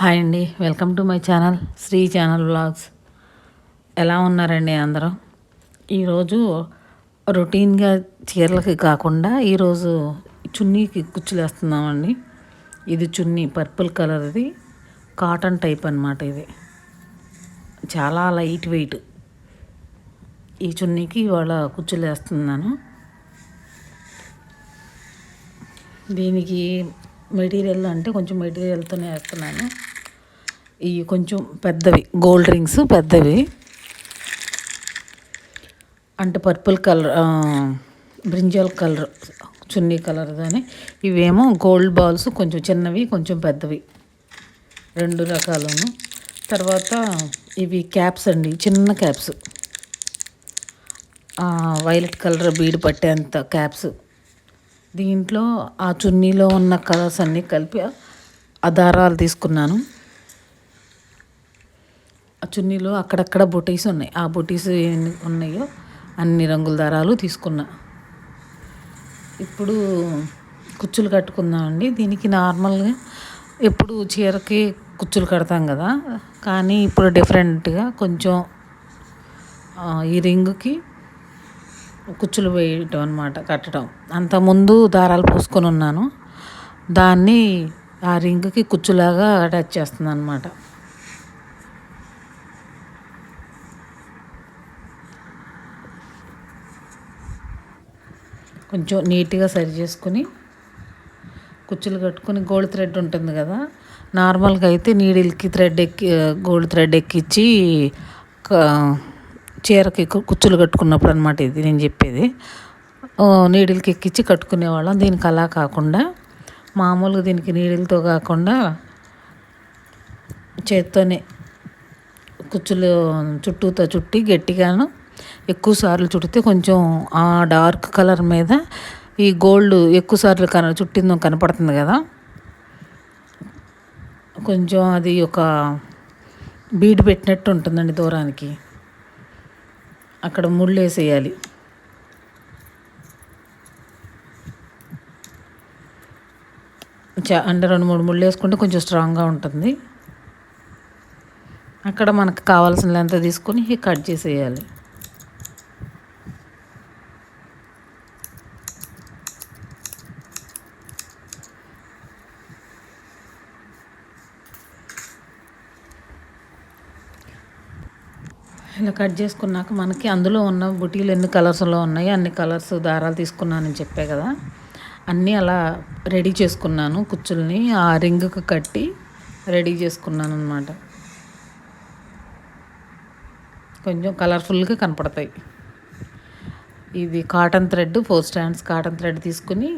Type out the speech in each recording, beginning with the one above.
Hi అండి, welcome to my channel Sri channel vlogs. ఎలా ఉన్నారండి అందరూ? ఈరోజు రొటీన్గా చీరలకి కాకుండా ఈరోజు చున్నీకి కుచ్చులు వేస్తున్నామండి. ఇది చున్నీ పర్పుల్ కలర్ది కాటన్ టైప్ అన్నమాట. ఇది చాలా లైట్ వెయిట్. ఈ చున్నీకి ఇవాళ కుచ్చులు వేస్తున్నాను. దీనికి మెటీరియల్ అంటే కొంచెం మెటీరియల్తోనే వేస్తున్నాను. ఇవి కొంచెం పెద్దవి గోల్డ్ రింగ్స్, పెద్దవి అంటే పర్పుల్ కలర్, బ్రింజల్ కలర్ చున్నీ కలర్ కానీ, ఇవేమో గోల్డ్ బాల్స్, కొంచెం చిన్నవి కొంచెం పెద్దవి, రెండు రకాలను. తర్వాత ఇవి క్యాప్స్ అండి, చిన్న క్యాప్స్, వైలెట్ కలర్ బీడ్ పట్టేంత క్యాప్స్. దీంట్లో ఆ చున్నీలో ఉన్న కలర్స్ అన్నీ కలిపి ఆ దారాలు తీసుకున్నాను. ఆ చున్నీలో అక్కడక్కడ బొటీస్ ఉన్నాయి. ఆ బొటీస్ ఎన్ని ఉన్నాయో అన్ని రంగుల దారాలు తీసుకున్నా. ఇప్పుడు కుచ్చులు కట్టుకుందామండి. దీనికి నార్మల్గా ఎప్పుడు చీరకి కుచ్చులు కడతాం కదా, కానీ ఇప్పుడు డిఫరెంట్గా కొంచెం ఈ రింగుకి కుచ్చులు వేయటం అనమాట, కట్టడం. అంతకుముందు దారాలు పోసుకొని ఉన్నాను, దాన్ని ఆ రింగ్కి కుచ్చులాగా అటాచ్ చేస్తుంది అనమాట. కొంచెం నీట్గా సరి చేసుకుని కుచ్చులు కట్టుకుని, గోల్డ్ థ్రెడ్ ఉంటుంది కదా, నార్మల్గా అయితే నీడిల్కి గోల్డ్ థ్రెడ్ ఎక్కించి చీరకి కుచ్చులు కట్టుకున్నప్పుడు అనమాట ఇది నేను చెప్పేది. నీడిల్కి ఎక్కించి కట్టుకునేవాళ్ళం. దీనికి అలా కాకుండా మామూలుగా దీనికి నీడిల్తో కాకుండా చేత్తోనే కుచ్చులు చుట్టూతో చుట్టి గట్టిగాను ఎక్కువ సార్లు చుట్టితే కొంచెం ఆ డార్క్ కలర్ మీద ఈ గోల్డ్ ఎక్కువ సార్లు చుట్టిందో కనపడుతుంది కదా, కొంచెం అది ఒక బీడ్ పెట్టినట్టు ఉంటుందండి దూరానికి. అక్కడ ముళ్ళు వేసేయాలి. అంటే 2-3 ముళ్ళు వేసుకుంటే కొంచెం స్ట్రాంగ్గా ఉంటుంది. అక్కడ మనకు కావాల్సిన లెంత్ తీసుకొని కట్ చేసేయాలి. ఇలా కట్ చేసుకున్నాక మనకి అందులో ఉన్న బుటీలు ఎన్ని కలర్స్లో ఉన్నాయి అన్ని కలర్స్ దారాలు తీసుకున్నానని చెప్పే కదా, అన్నీ అలా రెడీ చేసుకున్నాను. కుచ్చుల్ని ఆ రింగ్కి కట్టి రెడీ చేసుకున్నాను అన్నమాట. కొంచెం కలర్ఫుల్గా కనపడతాయి. ఇది cotton thread, 4 strands cotton thread తీసుకుని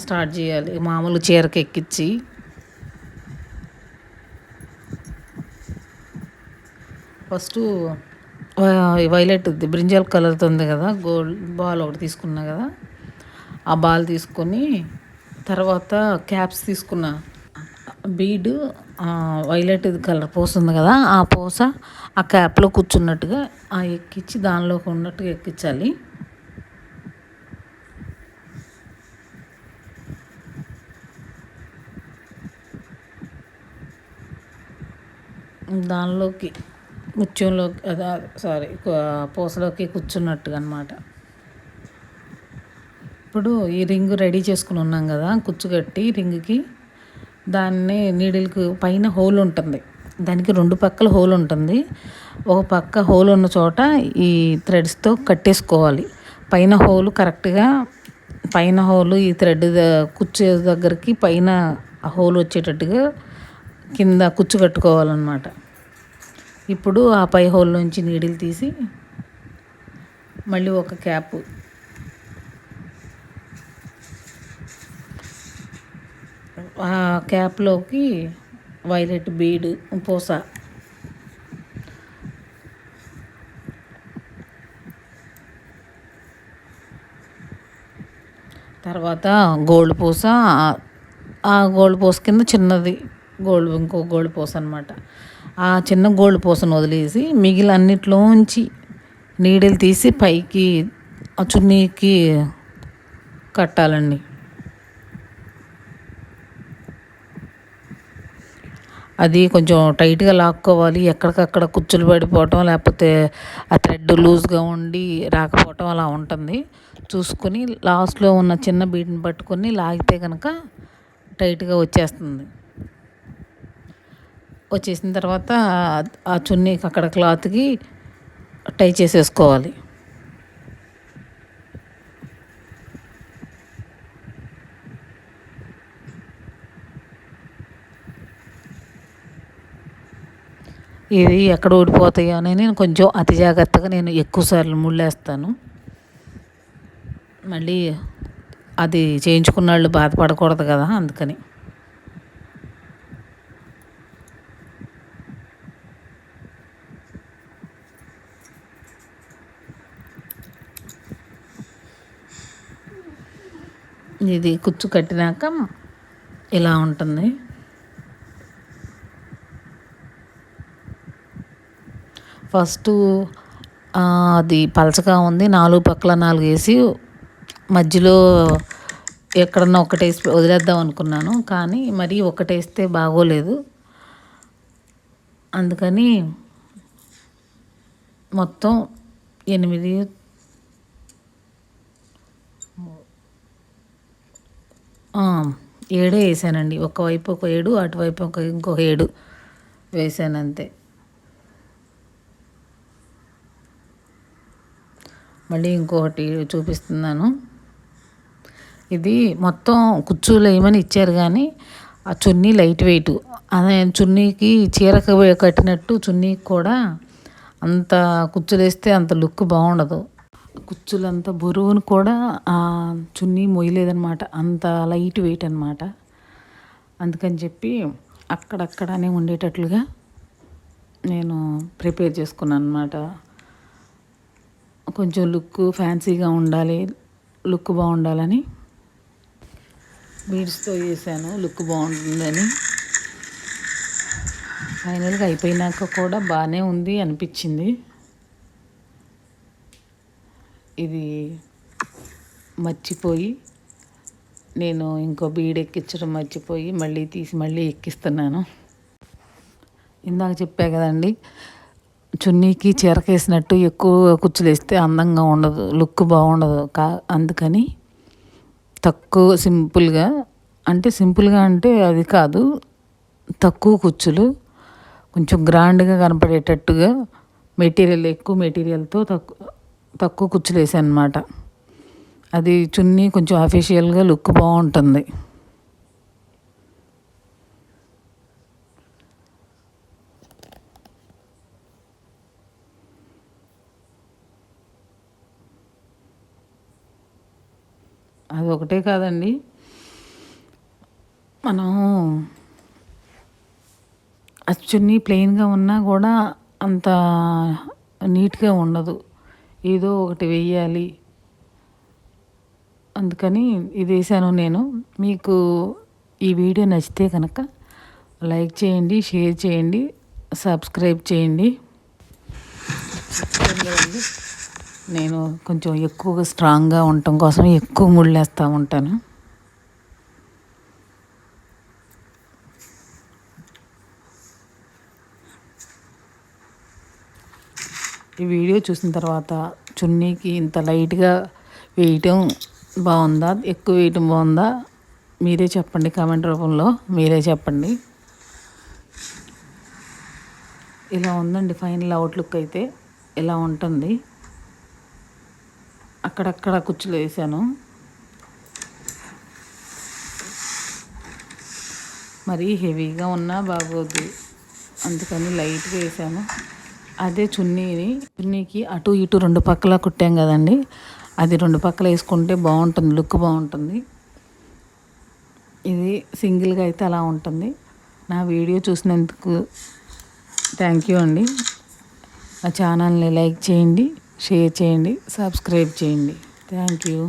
స్టార్ట్ చేయాలి. మామూలు చీరకి ఎక్కించి ఫస్ట్ వైలెట్ బ్రింజల్ కలర్తో ఉంది కదా, గోల్డ్ బాల్ ఒకటి తీసుకున్నా కదా, ఆ బాల్ తీసుకొని తర్వాత క్యాప్స్ తీసుకున్నా. బీడ్ వైలెట్ కలర్ పూస ఉంది కదా, ఆ పూస ఆ క్యాప్లో కూర్చున్నట్టుగా ఎక్కించి దానిలోకి ఉన్నట్టుగా ఎక్కించాలి. దానిలోకి ముత్యంలోకి పూసలోకి కూర్చున్నట్టుగా అనమాట. ఇప్పుడు ఈ రింగ్ రెడీ చేసుకుని ఉన్నాం కదా, కుచ్చు కట్టి రింగ్కి, దాన్ని నీడిల్కి పైన హోల్ ఉంటుంది. దానికి 2 పక్కల హోల్ ఉంటుంది. ఒక పక్క హోల్ ఉన్న చోట ఈ థ్రెడ్స్తో కట్టేసుకోవాలి. పైన హోల్ కరెక్ట్గా, పైన హోలు ఈ థ్రెడ్ కుచ్చు దగ్గరికి పైన హోల్ వచ్చేటట్టుగా కింద కుచ్చు కట్టుకోవాలన్నమాట. ఇప్పుడు ఆ పై హోల్ నుంచి నీడిల్ తీసి మళ్ళీ ఒక క్యాప్, ఆ క్యాప్లోకి వైలెట్ బీడ్ పూస, తర్వాత గోల్డ్ పూస, ఆ గోల్డ్ పూస కింద చిన్నది ఇంకో గోల్డ్ పూస అనమాట. ఆ చిన్న గోల్డ్ పూసను వదిలేసి మిగిలిన అన్నిట్లోంచి నీడిల్ తీసి పైకి ఆ చున్నీకి కట్టాలండి. అది కొంచెం టైట్గా లాక్కోవాలి. ఎక్కడికక్కడ కుచ్చులు పడిపోవటం, లేకపోతే ఆ థ్రెడ్ లూజ్గా ఉండి రాకపోవటం అలా ఉంటుంది. చూసుకొని లాస్ట్లో ఉన్న చిన్న బీట్ని పట్టుకొని లాగితే కనుక టైట్గా వచ్చేస్తుంది. వచ్చేసిన తర్వాత ఆ చున్నీకి అక్కడ క్లాత్కి టై చేసేసుకోవాలి. ఇది ఎక్కడ ఊడిపోతాయో అని నేను కొంచెం అతి జాగ్రత్తగా నేను ఎక్కువసార్లు ముళ్ళేస్తాను. మళ్ళీ అది చేయించుకున్న వాళ్ళు బాధపడకూడదు కదా, అందుకని. ఇది కుచ్చు కట్టినాక ఇలా ఉంటుంది. ఫస్ట్ అది పలచగా ఉంది, 4 పక్కల 4 వేసి మధ్యలో ఎక్కడన్నా ఒకటేసి వదిలేద్దాం అనుకున్నాను. కానీ మరి ఒకటేస్తే బాగోలేదు. అందుకని మొత్తం 8 7 వేసానండి. ఒకవైపు ఒక 7, అటువైపు ఇంకొక 7 వేసాను అంతే. మళ్ళీ ఇంకొకటి చూపిస్తున్నాను. ఇది మొత్తం కుచ్చులు వేయమని ఇచ్చారు కానీ ఆ చున్నీ లైట్ వెయిట్. అదే చున్నీకి చీరకు కట్టినట్టు చున్నీకి కూడా అంత కుచ్చులు వేస్తే అంత లుక్ బాగుండదు. కుచ్చులంతా బరువును కూడా ఆ చున్నీ మొయ్యలేదనమాట, అంత లైట్ వెయిట్ అనమాట. అందుకని చెప్పి అక్కడక్కడనే ఉండేటట్లుగా నేను ప్రిపేర్ చేసుకున్నాను అనమాట. కొంచెం లుక్ ఫ్యాన్సీగా ఉండాలి, లుక్ బాగుండాలని బీడ్స్తో చేశాను, లుక్ బాగుంటుందని. ఫైనల్గా అయిపోయినాక కూడా బాగానే ఉంది అనిపించింది. ఇది మర్చిపోయి నేను ఇంకో బీడ్ ఎక్కించడం మర్చిపోయి మళ్ళీ తీసి మళ్ళీ ఎక్కిస్తున్నాను. ఇందాక చెప్పా కదండి, చున్నీకి చీరకేసినట్టు ఎక్కువ కుచ్చులు వేస్తే అందంగా ఉండదు, లుక్ బాగుండదు. అందుకని తక్కువ సింపుల్గా అంటే అది కాదు, తక్కువ కుచ్చులు కొంచెం గ్రాండ్గా కనపడేటట్టుగా ఎక్కువ మెటీరియల్తో తక్కువ కుచ్చులు వేసాను అనమాట. అది చున్నీ కొంచెం అఫీషియల్గా లుక్ బాగుంటుంది. అది ఒకటే కాదండి, మనం ఆ చున్నీ ప్లెయిన్గా ఉన్నా కూడా అంత నీట్గా ఉండదు, ఏదో ఒకటి వేయాలి. అందుకని ఇది వేసాను నేను. మీకు ఈ వీడియో నచ్చితే కనుక లైక్ చేయండి, షేర్ చేయండి, సబ్స్క్రైబ్ చేయండి. నేను కొంచెం ఎక్కువగా స్ట్రాంగ్గా ఉండటం కోసం ఎక్కువ ముళ్ళేస్తూ ఉంటాను. ఈ వీడియో చూసిన తర్వాత చున్నీకి ఇంత లైట్గా వేయటం బాగుందా, ఎక్కువ వేయటం బాగుందా, మీరే చెప్పండి, కామెంట్ రూపంలో మీరే చెప్పండి. ఇలా ఉందండి ఫైనల్ అవుట్లుక్ అయితే, ఇలా ఉంటుంది. అక్కడక్కడ కుచ్చులు వేసాను. మరీ హెవీగా ఉన్నా బాగోద్దు, అందుకని లైట్గా వేసాను. అదే చున్నీకి అటు ఇటు 2 పక్కల కుట్టాం కదండి, అది 2 పక్కల వేసుకుంటే బాగుంటుంది, లుక్ బాగుంటుంది. ఇది సింగిల్గా అయితే అలా ఉంటుంది. నా వీడియో చూసినందుకు థ్యాంక్ యూ అండి. నా ఛానల్ని లైక్ చేయండి, షేర్ చేయండి, సబ్స్క్రైబ్ చేయండి. Thank you.